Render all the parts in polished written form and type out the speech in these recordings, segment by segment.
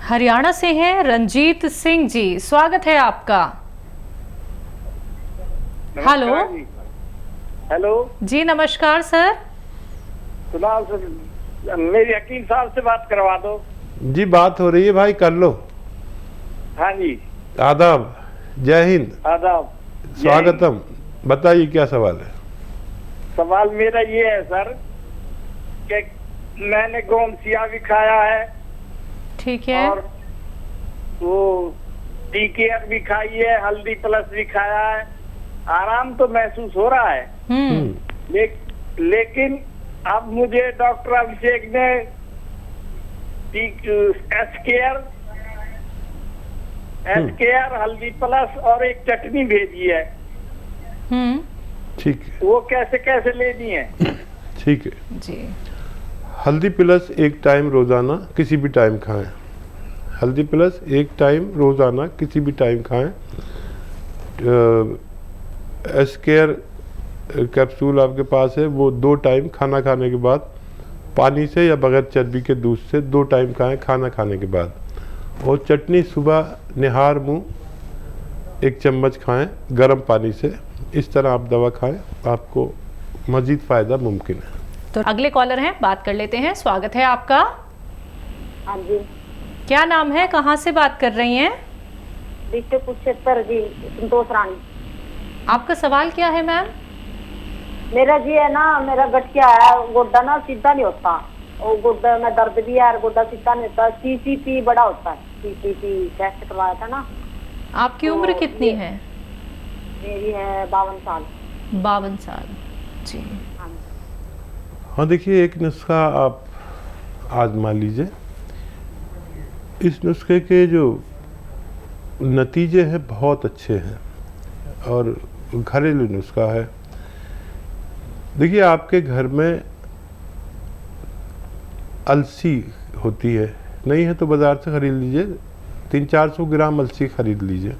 हरियाणा से हैं रंजीत सिंह जी, स्वागत है आपका। हेलो हेलो जी, नमस्कार सर। कुणाल सर, मेरी हकीम साहब से बात करवा दो। जी बात हो रही है भाई, कर लो। हाँ जी, आदाब, जय हिंद, आदाब, स्वागतम। बताइए क्या सवाल है? सवाल मेरा ये है सर कि मैंने गोमसिया भी खाया है, ठीक है। और वो टीकेयर भी खाई है, हल्दी प्लस भी खाया है। आराम तो महसूस हो रहा है, लेकिन अब मुझे डॉक्टर अभिषेक ने एस केयर हल्दी प्लस और एक चटनी भेजी है। ठीक है, वो कैसे कैसे लेनी है? ठीक है जी। हल्दी प्लस एक टाइम रोजाना किसी भी टाइम खाएं। हल्दी प्लस एक टाइम रोजाना किसी भी टाइम खाएं। एस केयर कैप्सूल आपके पास है, वो 2 टाइम खाना खाने के बाद पानी से या बगैर चर्बी के दूध से 2 टाइम खाएं खाना खाने के बाद। और चटनी सुबह निहार मुंह 1 चम्मच खाएं गर्म पानी से। इस तरह आप दवा खाएं, आपको मजीद फ़ायदा मुमकिन है। तो अगले कॉलर हैं, बात कर लेते हैं। स्वागत है आपका। हाँ जी, क्या नाम है, कहाँ से बात कर रही हैं? डिस्ट्रिक्ट कुरुक्षेत्र जी, संतोष रानी। आपका सवाल क्या है मैम? मेरा जी है ना, मेरा गठिया है, गोड्डा ना सीधा नहीं होता, और गोड्डा में दर्द भी है और गोड्डा सीधा नहीं होता। सीसीपी बड़ा होता है, सीसीपी टेस्ट करवाया था ना। आपकी उम्र कितनी है? मेरी है 52 साल। 52 साल जी। हाँ देखिए, एक नुस्खा आप आजमा लीजिए। इस नुस्खे के जो नतीजे हैं बहुत अच्छे हैं और घरेलू नुस्खा है। देखिए, आपके घर में अलसी होती है, नहीं है तो बाज़ार से ख़रीद लीजिए। 300-400 ग्राम अलसी ख़रीद लीजिए।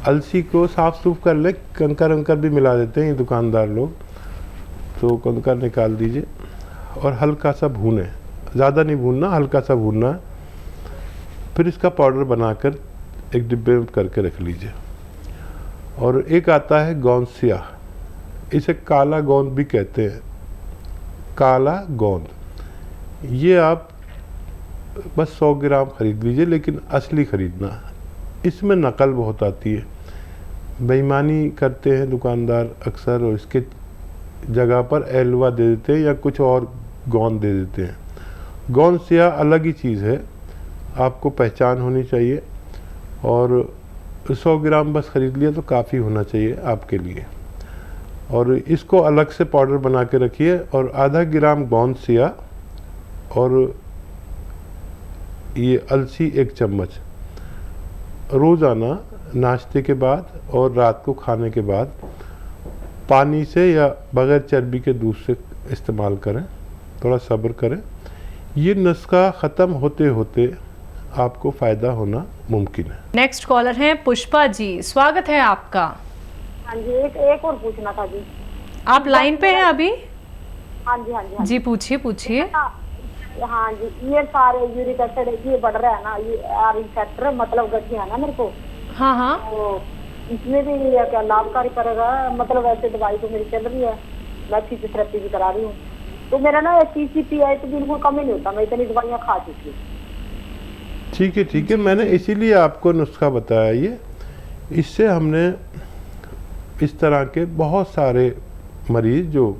अलसी को साफ़ सूफ कर लें, कंकर अंकर भी मिला देते हैं ये दुकानदार लोग, तो कंकर निकाल दीजिए और हल्का सा भूनें, ज़्यादा नहीं भूनना, हल्का सा भूनना है। फिर इसका पाउडर बनाकर एक डिब्बे में करके रख लीजिए। और एक आता है गोंसिया, इसे काला गोंद भी कहते हैं, काला गोंद। ये आप बस 100 ग्राम ख़रीद लीजिए, लेकिन असली ख़रीदना। इसमें नकल बहुत आती है, बेईमानी करते हैं दुकानदार अक्सर, और इसके जगह पर एलवा दे देते हैं या कुछ और गोंद दे देते हैं। गोंसिया अलग ही चीज़ है, आपको पहचान होनी चाहिए। और 100 ग्राम बस ख़रीद लिया तो काफ़ी होना चाहिए आपके लिए। और इसको अलग से पाउडर बना के रखिए। और आधा ग्राम गोंसिया और ये अलसी 1 चम्मच रोज़ाना नाश्ते के बाद और रात को खाने के बाद पानी से या बगैर चर्बी के दूध से इस्तेमाल करें। थोड़ा सब्र करें, ये नुस्खा ख़त्म होते होते आपको फ़ायदा होना मुमकिन है। नेक्स्ट कॉलर हैं पुष्पा जी, स्वागत है आपका। हाँ जी, एक और पूछना था जी। आप लाइन पे हैं अभी? हाँ जी, हाँ जी, हाँ जी पूछिए पूछिए। हाँ जी, ये सारे यूरिक एसिड ये बढ़ रहा है ना, ये आर फैक्टर मतलब गठिया है ना मेरे को। हाँ हाँ। तो इसमें भी ये क्या लाभकारी करेगा? मतलब वैसे दवाई तो मेरी चल रही है, मैं फिजियोथेरेपी भी करा रही हूँ, तो मेरा ना सीसीपी है तो बिल्कुल कम ही नहीं होता, मैं इतनी दवाइयाँ खा चुकी हूँ। ठीक है, ठीक है, मैंने इसीलिए आपको नुस्खा बताया। ये इससे हमने इस तरह के बहुत सारे मरीज़ जो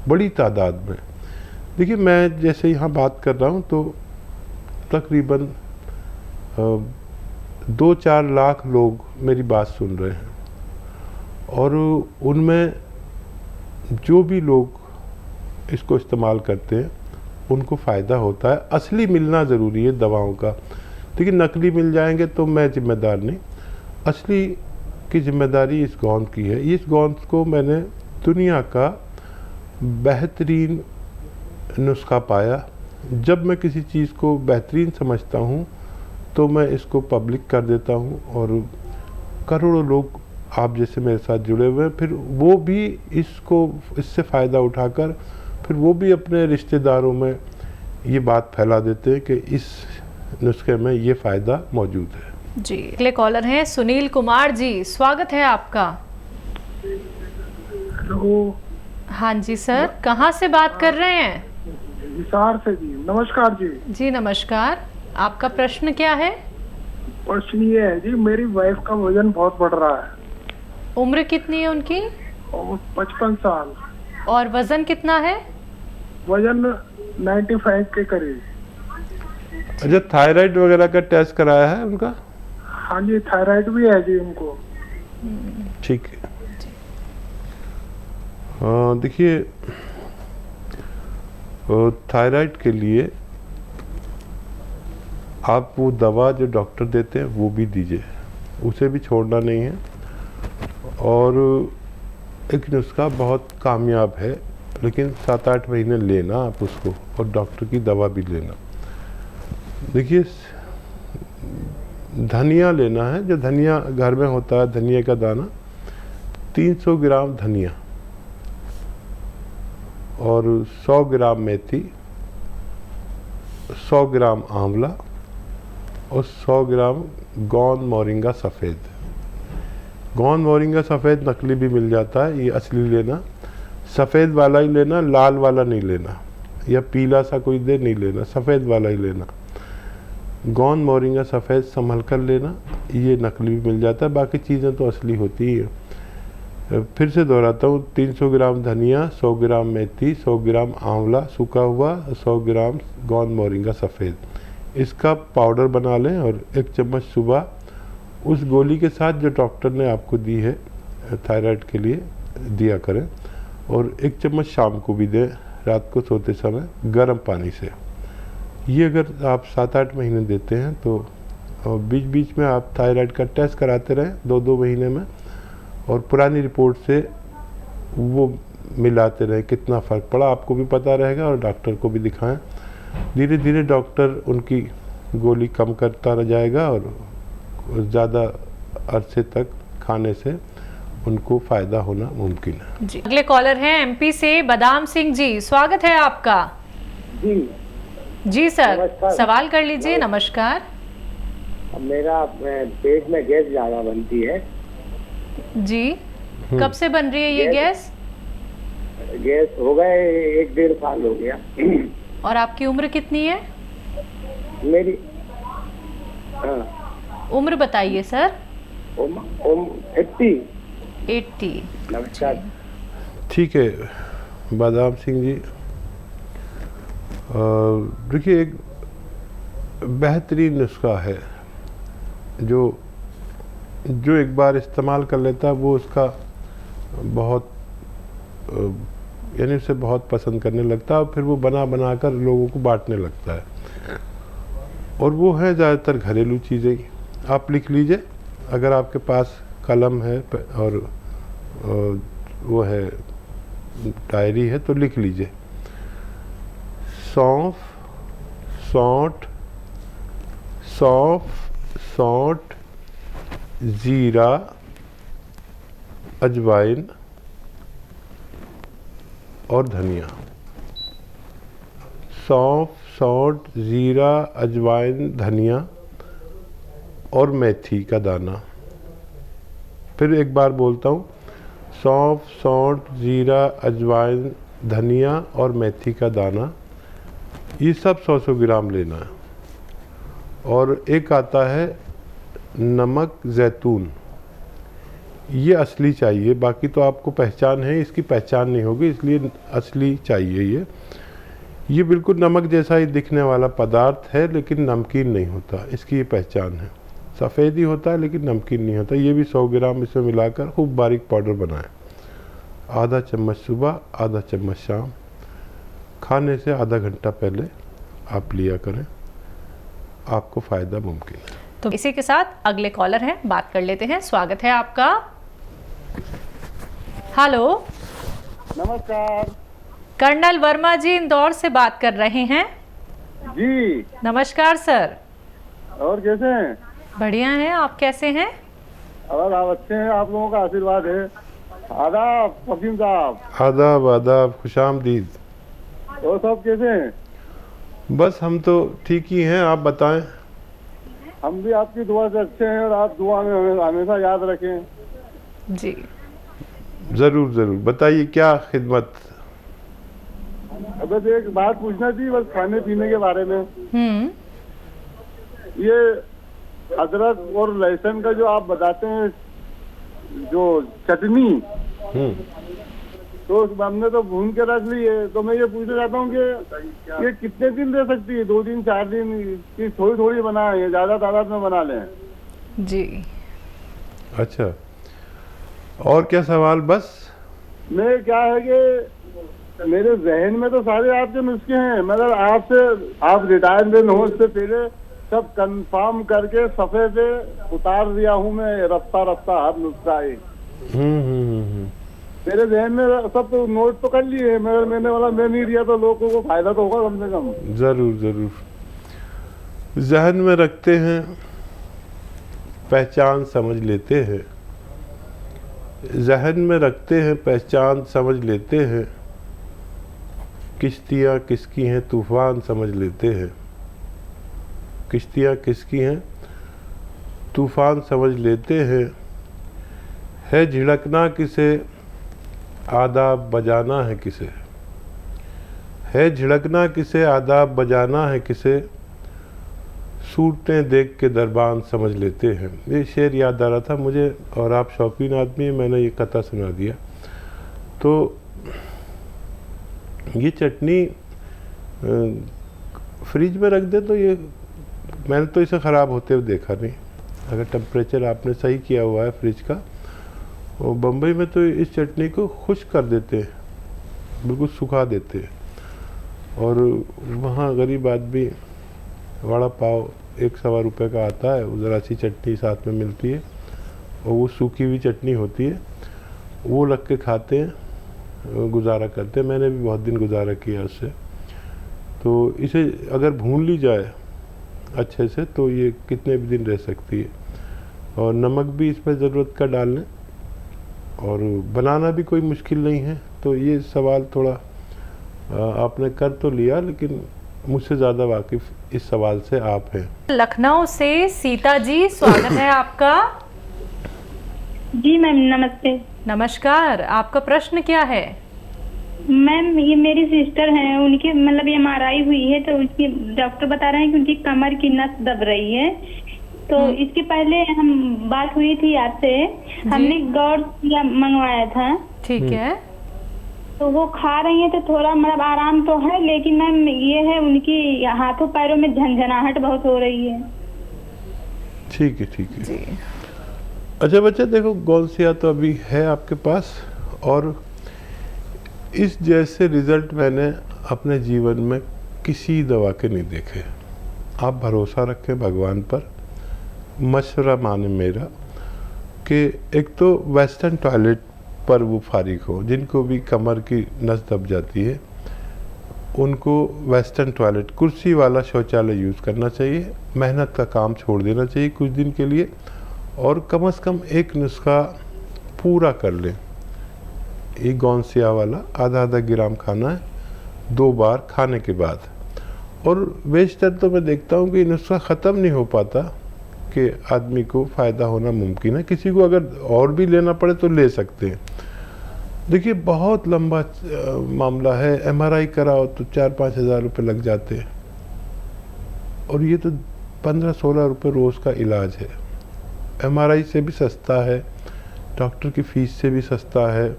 बड़ी तादाद में, देखिए मैं जैसे यहाँ बात कर रहा हूँ तो तकरीबन 2-4 लाख लोग मेरी बात सुन रहे हैं। और उनमें जो भी लोग इसको इस्तेमाल करते हैं उनको फ़ायदा होता है। असली मिलना ज़रूरी है दवाओं का। देखिए, नकली मिल जाएंगे तो मैं ज़िम्मेदार नहीं, असली की ज़िम्मेदारी इस गोंद की है। इस गोंद को मैंने दुनिया का बेहतरीन नुस्खा पाया। जब मैं किसी चीज़ को बेहतरीन समझता हूँ तो मैं इसको पब्लिक कर देता हूँ, और करोड़ों लोग आप जैसे मेरे साथ जुड़े हुए हैं, फिर वो भी इससे फ़ायदा उठाकर फिर वो भी अपने रिश्तेदारों में ये बात फैला देते हैं कि इस नुस्खे में ये फ़ायदा मौजूद है। जी, अगले कॉलर हैं सुनील कुमार जी, स्वागत है आपका। हेलो। हाँ जी सर, कहाँ से बात कर रहे हैं? हिसार से जी। नमस्कार जी। जी नमस्कार, आपका प्रश्न क्या है? प्रश्न ये है जी, मेरी वाइफ का वजन बहुत बढ़ रहा है उम्र कितनी है उनकी? और 55 साल। और वजन कितना है? वजन 95 के करीब। अच्छा, थायराइड वगैरह का टेस्ट कराया है उनका? हाँ जी, थायराइड भी है जी उनको। ठीक है। देखिए, थायराइड के लिए आप वो दवा जो डॉक्टर देते हैं वो भी दीजिए, उसे भी छोड़ना नहीं है। और एक नुस्खा बहुत कामयाब है, लेकिन 7-8 महीने लेना आप उसको, और डॉक्टर की दवा भी लेना। देखिए, धनिया लेना है, जो धनिया घर में होता है, धनिया का दाना 300 ग्राम धनिया और 100 ग्राम मेथी, 100 ग्राम आंवला और 100 ग्राम गोंद मोरिंगा सफ़ेद। गोंद मोरिंगा सफ़ेद नकली भी मिल जाता है, ये असली लेना। सफ़ेद वाला ही लेना, लाल वाला नहीं लेना, या पीला सा कोई दे नहीं लेना, सफ़ेद वाला ही लेना। गोंद मोरिंगा सफ़ेद संभल कर लेना, ये नकली भी मिल जाता है, बाकी चीज़ें तो असली होती ही है। फिर से दोहराता हूँ, 300 ग्राम धनिया, 100 ग्राम मेथी, 100 ग्राम आंवला सूखा हुआ, 100 ग्राम गोंद मोरिंगा सफ़ेद, इसका पाउडर बना लें और 1 चम्मच सुबह उस गोली के साथ जो डॉक्टर ने आपको दी है थायराइड के लिए दिया करें, और 1 चम्मच शाम को भी दें, रात को सोते समय गर्म पानी से। ये अगर आप 7-8 महीने देते हैं तो बीच बीच में आप थायराइड का टेस्ट कराते रहें 2-2 महीने में, और पुरानी रिपोर्ट से वो मिलाते रहें, कितना फ़र्क पड़ा आपको भी पता रहेगा और डॉक्टर को भी दिखाएं। धीरे धीरे डॉक्टर उनकी गोली कम करता रह जाएगा और ज़्यादा अरसे तक खाने से उनको फ़ायदा होना मुमकिन है। जी, अगले कॉलर हैं एमपी से बादाम सिंह जी, स्वागत है आपका। जी सर, नमस्कार। सवाल कर लीजिए। नमस्कार। मेरा पेट में गैस ज़्यादा बनती है। जी, कब से बन रही है ये गैस? गैस हो गए 1-1.5 साल हो गया। और आपकी उम्र कितनी है? मेरी उम्र बताइए सर। 80। नमस्कार। ठीक है बादाम सिंह जी, देखिए, एक बेहतरीन नुस्खा है जो एक बार इस्तेमाल कर लेता है वो उसका बहुत यानी उसे बहुत पसंद करने लगता है, और फिर वो बना बना कर लोगों को बांटने लगता है। और वो है ज़्यादातर घरेलू चीज़ें। आप लिख लीजिए, अगर आपके पास कलम है और वो है डायरी है तो लिख लीजिए। सौंफ, सौंठ, जीरा, अजवाइन और धनिया। सौंठ, जीरा, अजवाइन, धनिया और मेथी का दाना। फिर एक बार बोलता हूँ, सौंठ, जीरा, अजवाइन, धनिया और मेथी का दाना, ये सब 100-100 ग्राम लेना है। और एक आता है नमक जैतून, ये असली चाहिए, बाकी तो आपको पहचान है, इसकी पहचान नहीं होगी, इसलिए असली चाहिए। ये बिल्कुल नमक जैसा ही दिखने वाला पदार्थ है, लेकिन नमकीन नहीं होता, इसकी ये पहचान है। सफ़ेद ही होता है लेकिन नमकीन नहीं होता। ये भी 100 ग्राम इसमें मिलाकर खूब बारीक पाउडर बनाएं। आधा चम्मच सुबह, आधा चम्मच शाम, खाने से आधा घंटा पहले आप लिया करें, आपको फ़ायदा मुमकिन है। तो इसी के साथ अगले कॉलर हैं, बात कर लेते हैं। स्वागत है आपका। हेलो, नमस्कार कर्नल वर्मा जी इंदौर से बात कर रहे हैं। जी। नमस्कार सर। और कैसे हैं? बढ़िया हैं, आप कैसे हैं? और आप अच्छे हैं, आप लोगों का आशीर्वाद है। आदाब फकीम साहब। आदाब, खुशामदीद। और सब कैसे हैं? बस हम तो ठीक ही हैं, आप बताएं। हम भी आपकी दुआ से अच्छे हैं और आप दुआ में हमें हमेशा याद रखें। जी ज़रूर ज़रूर, बताइए क्या खिदमत। बस एक बात पूछना थी, बस खाने पीने के बारे में। ये अदरक और लहसुन का जो आप बताते हैं जो चटनी, तो हमने तो भून के रख ली है, तो मैं ये पूछना चाहता हूँ कि ये कितने दिन रह सकती है? 2 दिन 4 दिन की थोड़ी थोड़ी बनाए, ज्यादा तादाद में बना लें? जी अच्छा, और क्या सवाल? बस मैं क्या है कि मेरे जहन में तो सारे आपके नुस्खे हैं, मगर आपसे आप रिटायरमेंट हो इससे पहले सब कंफर्म करके सफ़े पे उतार दिया हूँ मैं, रफ्ता रफ्ता हर नुस्खा है। मेरे जहन में सब तो नोट तो कर लिए, मगर मैं नहीं दिया तो लोगों को फायदा तो होगा कम से कम। ज़रूर ज़रूर, जहन में रखते हैं, पहचान समझ लेते हैं। जहन में रखते हैं, पहचान समझ लेते हैं। किश्तियाँ किसकी हैं तूफान समझ लेते हैं। किश्तियाँ किसकी हैं तूफान समझ लेते हैं। है झिड़कना किसे, आदाब बजाना है किसे। है झिड़कना किसे, आदाब बजाना है किसे। सूरतें देख के दरबान समझ लेते हैं। ये शेर याद आ रहा था मुझे, और आप शौकीन आदमी हैं, मैंने ये कथा सुना दिया। तो ये चटनी फ्रिज में रख दे तो ये, मैंने तो इसे ख़राब होते हुए देखा नहीं। अगर टेम्परेचर आपने सही किया हुआ है फ्रिज का। और बम्बई में तो इस चटनी को खुश्क कर देते हैं, बिल्कुल सुखा देते हैं। और वहाँ गरीब आदमी वड़ा पाव 1-1.25 रुपये का आता है, ज़रा सी चटनी साथ में मिलती है, और वो सूखी हुई चटनी होती है, वो लग के खाते हैं, गुजारा करते हैं। मैंने भी बहुत दिन गुजारा किया उससे। तो इसे अगर भून ली जाए अच्छे से तो ये कितने भी दिन रह सकती है। और नमक भी इसमें ज़रूरत का डाल लें, और बनाना भी कोई मुश्किल नहीं है। तो ये सवाल थोड़ा आपने कर तो लिया, लेकिन मुझसे ज़्यादा वाकिफ़ इस सवाल से आप हैं। लखनऊ से सीता जी, स्वागत है आपका। जी मैम नमस्ते। नमस्कार, आपका प्रश्न क्या है? मैम ये मेरी सिस्टर हैं, उनकी मतलब MRI हुई है, तो उसकी डॉक्टर बता रहे हैं कि उनकी कमर की नस दब रही है। तो इसके पहले हम बात हुई थी आपसे, हमने गौर मंगवाया था। ठीक है। तो वो खा रही हैं तो थोड़ा मतलब आराम तो है, लेकिन मैम ये है उनकी हाथों पैरों में झंझनाहट बहुत हो रही है। ठीक है, ठीक है जी। अच्छा बच्चा, देखो गौलसिया तो अभी है आपके पास, और इस जैसे रिज़ल्ट मैंने अपने जीवन में किसी दवा के नहीं देखे। आप भरोसा रखें भगवान पर। मशवरा माने मेरा कि एक तो वेस्टर्न टॉयलेट पर वो फारिग हो, जिनको भी कमर की नस दब जाती है उनको वेस्टर्न टॉयलेट, कुर्सी वाला शौचालय यूज़ करना चाहिए। मेहनत का काम छोड़ देना चाहिए कुछ दिन के लिए, और कम से कम एक नुस्खा पूरा कर लें। ये गौनसिया वाला आधा ग्राम खाना है 2 बार खाने के बाद। और बेशतर तो मैं देखता हूँ कि नुस्खा ख़त्म नहीं हो पाता कि आदमी को फ़ायदा होना मुमकिन है। किसी को अगर और भी लेना पड़े तो ले सकते हैं। देखिए बहुत लंबा मामला है। MRI कराओ तो 4-5 हज़ार रुपये लग जाते हैं, और ये तो 15-16 रुपये रोज़ का इलाज है। MRI से भी सस्ता है, डॉक्टर की फ़ीस से भी सस्ता है।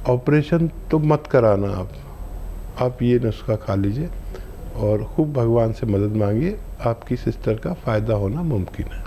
ऑपरेशन तो मत कराना आप ये नुस्खा खा लीजिए और खूब भगवान से मदद मांगिए, आपकी सिस्टर का फ़ायदा होना मुमकिन है।